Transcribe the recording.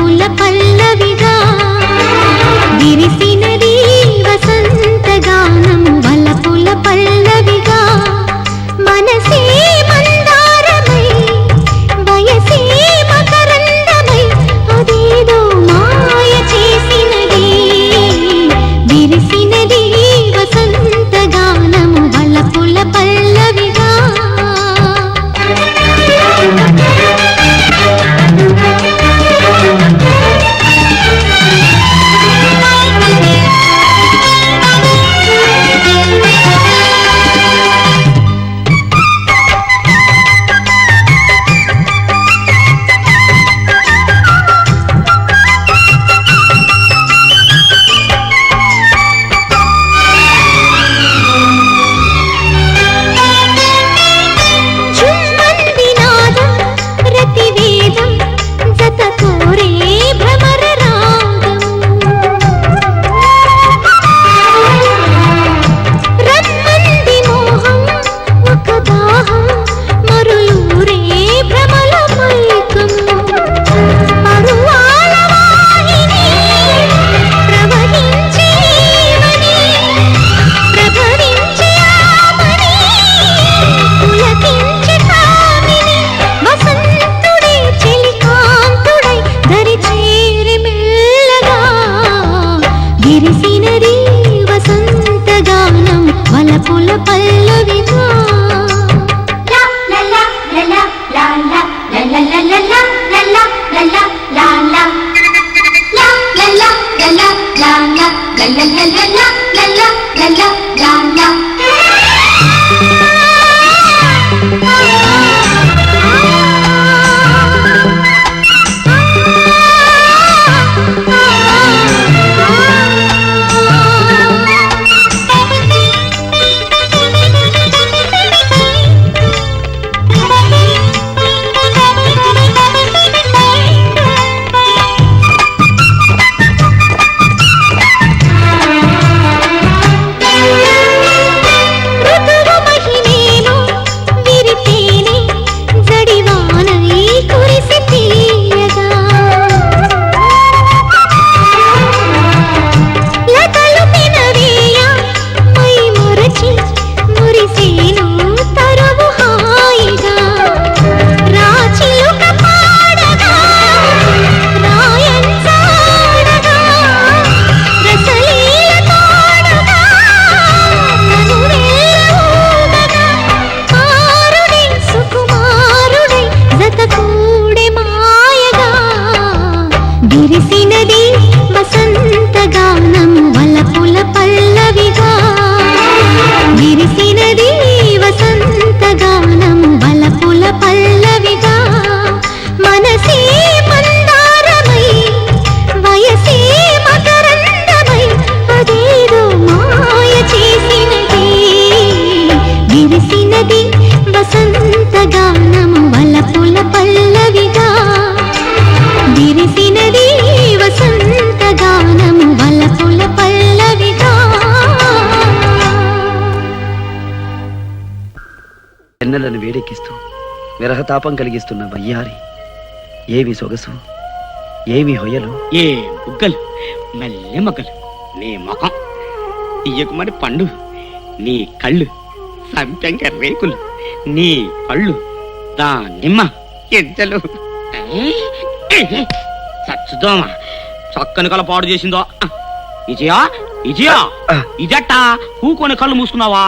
వలపుల పల్లవిగా విరిసినది వసంత గానం వలపుల పల్లవిగా మనసే మందారమై వయసే మకరందమై అదేదో మాయ చేసినది విరిసినది వసంత గానం వలపుల పల్లవిగా విరిసినది వసంత గానం వలపుల పల్లవిగా విరిసినది వసంత గానం వలపుల పల్లవిగా విరిసినది వసంత గానం వలపుల పల్లవిగా మనసే మందారమై వయసే మకరందమై అదేదో మాయ చేసినది విరిసినది వసంత గానం వలపుల పల్లవిగా విరిసినది వసంత గానం వలపుల పల్లవిగా ఎన్నెలను వేడెక్కిస్తూ విరహతాపం కలిగిస్తున్న వయ్యారి ఏవి సొగసు ఏవి హొయలు ఏ బుగ్గలు మల్లె మొగ్గలు నీ ముఖం తీయకుమని పండు నీ కళ్ళు సంపెంగ రేకులు నీ పళ్ళు దానిమ్మ ఎంతలు సచ్చుదోమ చక్కని కల పాడు చేసిందో విజయా విజయా ఇదట్టా కూకొని కళ్ళు మూసుకున్నావా